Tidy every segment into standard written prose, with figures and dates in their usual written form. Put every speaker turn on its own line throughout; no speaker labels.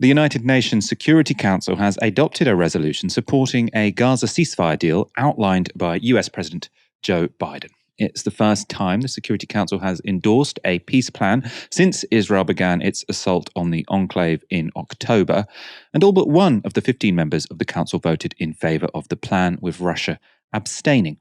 The United Nations Security Council has adopted a resolution supporting a Gaza ceasefire deal outlined by US President Joe Biden. It's the first time the Security Council has endorsed a peace plan since Israel began its assault on the enclave in October, and all but one of the 15 members of the Council voted in favour of the plan, with Russia abstaining.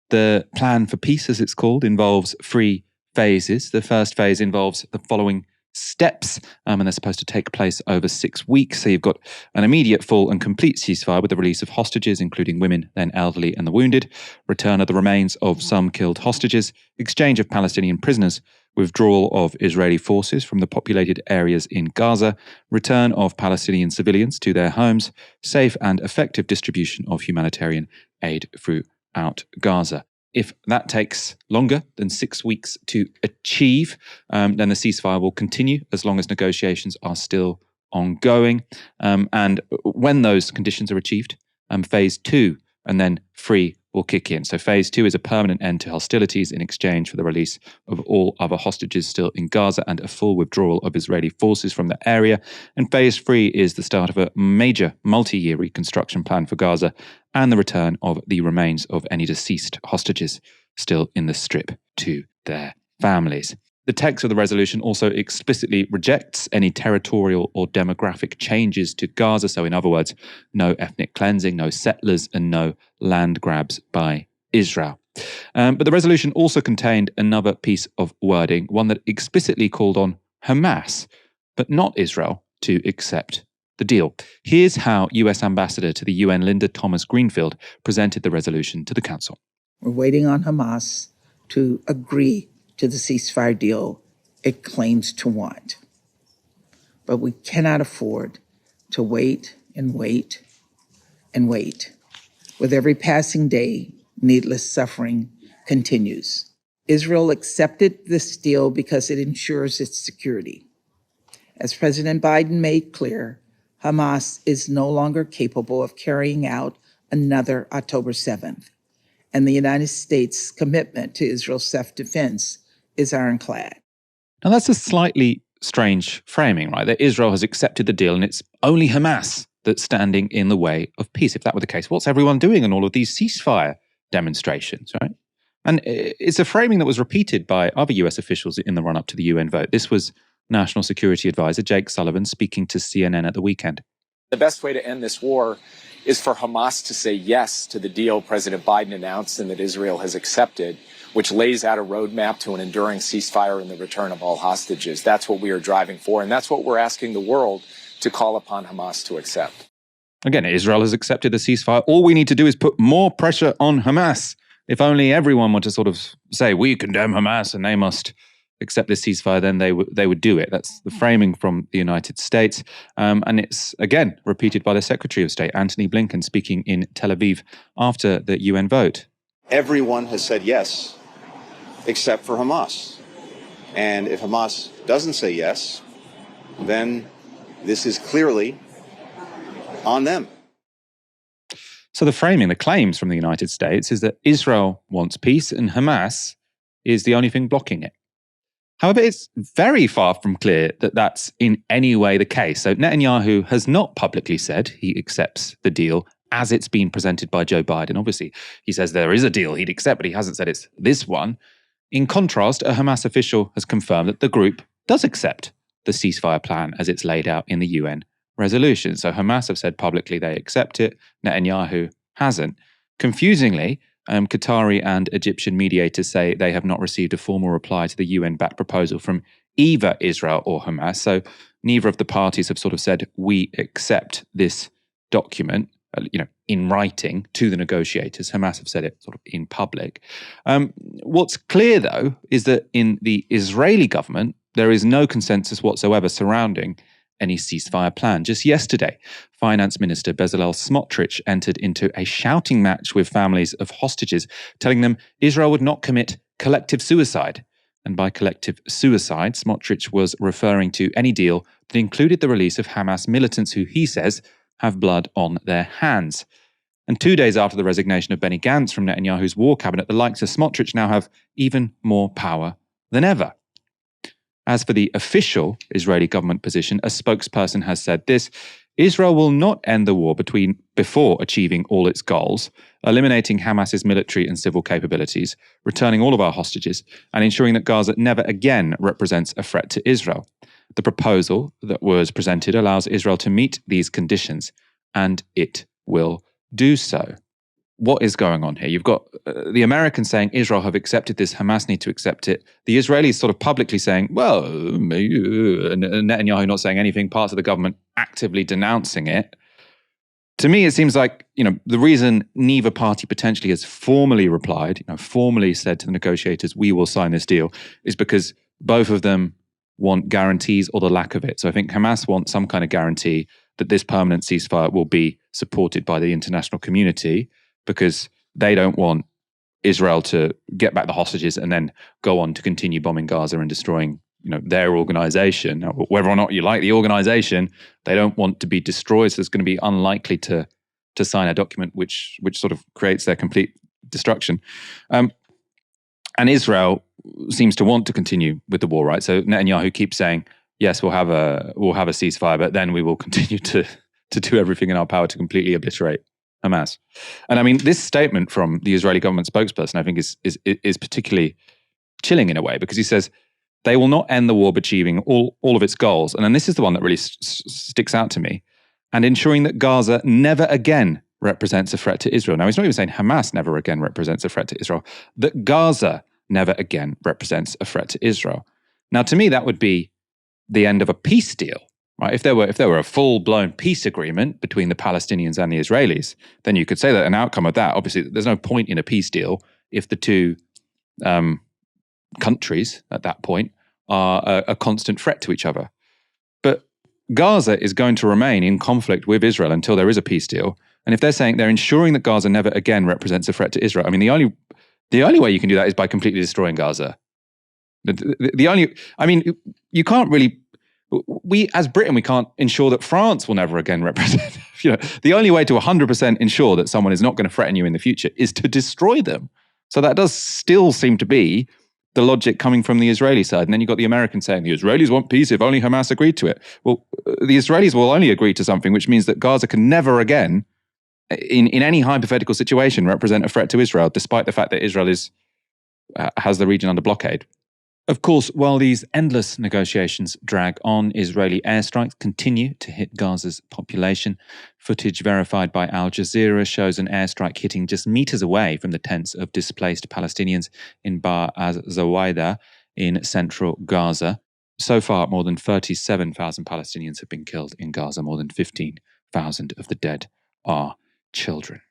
The plan for peace, as it's called, involves 3 phases. The first phase involves the following steps, and they're supposed to take place over 6 weeks. So you've got an immediate full and complete ceasefire with the release of hostages, including women, then elderly and the wounded, return of the remains of some killed hostages, exchange of Palestinian prisoners, withdrawal of Israeli forces from the populated areas in Gaza, return of Palestinian civilians to their homes, safe and effective distribution of humanitarian aid throughout Gaza. If that takes longer than 6 weeks to achieve, then the ceasefire will continue as long as negotiations are still ongoing. And when those conditions are achieved, phase 2 and then 3 will kick in. So phase 2 is a permanent end to hostilities in exchange for the release of all other hostages still in Gaza and a full withdrawal of Israeli forces from the area. And phase 3 is the start of a major multi-year reconstruction plan for Gaza and the return of the remains of any deceased hostages still in the Strip to their families. The text of the resolution also explicitly rejects any territorial or demographic changes to Gaza. So in other words, no ethnic cleansing, no settlers, and no land grabs by Israel. But the resolution also contained another piece of wording, one that explicitly called on Hamas, but not Israel, to accept the deal. Here's how US Ambassador to the UN Linda Thomas-Greenfield presented the resolution to the Council.
We're waiting on Hamas to agree to the ceasefire deal it claims to want. But we cannot afford to wait and wait and wait. With every passing day, needless suffering continues. Israel accepted this deal because it ensures its security. As President Biden made clear, Hamas is no longer capable of carrying out another October 7th, and the United States' commitment to Israel's self-defense is ironclad.
Now that's a slightly strange framing, right? That Israel has accepted the deal and it's only Hamas that's standing in the way of peace. If that were the case, what's everyone doing in all of these ceasefire demonstrations, right? And it's a framing that was repeated by other US officials in the run-up to the UN vote. This was National Security Advisor Jake Sullivan speaking to CNN at the weekend.
The best way to end this war is for Hamas to say yes to the deal President Biden announced and that Israel has accepted, which lays out a roadmap to an enduring ceasefire and the return of all hostages. That's what we are driving for, and that's what we're asking the world to call upon Hamas to accept.
Again, Israel has accepted the ceasefire. All we need to do is put more pressure on Hamas. If only everyone were to sort of say, we condemn Hamas and they must accept this ceasefire, then they would do it. That's the framing from the United States. And it's, again, repeated by the Secretary of State, Antony Blinken, speaking in Tel Aviv after the UN vote.
Everyone has said yes, except for Hamas. And if Hamas doesn't say yes, then this is clearly on them.
So the framing, the claims from the United States is that Israel wants peace and Hamas is the only thing blocking it. However, it's very far from clear that that's in any way the case. So Netanyahu has not publicly said he accepts the deal as it's been presented by Joe Biden. Obviously, he says there is a deal he'd accept, but he hasn't said it's this one. In contrast, a Hamas official has confirmed that the group does accept the ceasefire plan as it's laid out in the UN resolution. So Hamas have said publicly they accept it. Netanyahu hasn't. Confusingly, Qatari and Egyptian mediators say they have not received a formal reply to the UN-backed proposal from either Israel or Hamas. So neither of the parties have sort of said, we accept this document, in writing to the negotiators. Hamas have said it sort of in public. What's clear, though, is that in the Israeli government, there is no consensus whatsoever surrounding any ceasefire plan. Just yesterday, Finance Minister Bezalel Smotrich entered into a shouting match with families of hostages, telling them Israel would not commit collective suicide. And by collective suicide, Smotrich was referring to any deal that included the release of Hamas militants who, he says, have blood on their hands. And 2 days after the resignation of Benny Gantz from Netanyahu's war cabinet, the likes of Smotrich now have even more power than ever. As for the official Israeli government position, a spokesperson has said this: Israel will not end the war before achieving all its goals, eliminating Hamas's military and civil capabilities, returning all of our hostages, and ensuring that Gaza never again represents a threat to Israel. The proposal that was presented allows Israel to meet these conditions, and it will do so. What is going on here? You've got the Americans saying Israel have accepted this, Hamas need to accept it. The Israelis sort of publicly saying, well, Netanyahu not saying anything, parts of the government actively denouncing it. To me, it seems like, the reason neither party potentially has formally replied, formally said to the negotiators, we will sign this deal, is because both of them want guarantees or the lack of it. So I think Hamas wants some kind of guarantee that this permanent ceasefire will be supported by the international community, because they don't want Israel to get back the hostages and then go on to continue bombing Gaza and destroying, their organization. Now, whether or not you like the organization, they don't want to be destroyed. So it's going to be unlikely to sign a document which sort of creates their complete destruction. And Israel seems to want to continue with the war, right? So Netanyahu keeps saying, yes, we'll have a ceasefire, but then we will continue to do everything in our power to completely obliterate Hamas. And I mean, this statement from the Israeli government spokesperson, I think, is particularly chilling in a way, because he says they will not end the war by achieving all of its goals. And then this is the one that really sticks out to me: and ensuring that Gaza never again represents a threat to Israel. Now, he's not even saying Hamas never again represents a threat to Israel, that Gaza never again represents a threat to Israel. Now, to me, that would be the end of a peace deal. Right? If there were a full-blown peace agreement between the Palestinians and the Israelis, then you could say that an outcome of that, obviously, there's no point in a peace deal if the two countries at that point are a constant threat to each other. But Gaza is going to remain in conflict with Israel until there is a peace deal. And if they're saying they're ensuring that Gaza never again represents a threat to Israel, I mean, the only way you can do that is by completely destroying Gaza. You can't really. We, as Britain, we can't ensure that France will never again represent. The only way to 100% ensure that someone is not going to threaten you in the future is to destroy them. So that does still seem to be the logic coming from the Israeli side. And then you've got the Americans saying the Israelis want peace if only Hamas agreed to it. Well, the Israelis will only agree to something which means that Gaza can never again, in any hypothetical situation, represent a threat to Israel, despite the fact that Israel has the region under blockade. Of course, while these endless negotiations drag on, Israeli airstrikes continue to hit Gaza's population. Footage verified by Al Jazeera shows an airstrike hitting just meters away from the tents of displaced Palestinians in Bar az-Zawaida in central Gaza. So far, more than 37,000 Palestinians have been killed in Gaza. More than 15,000 of the dead are children.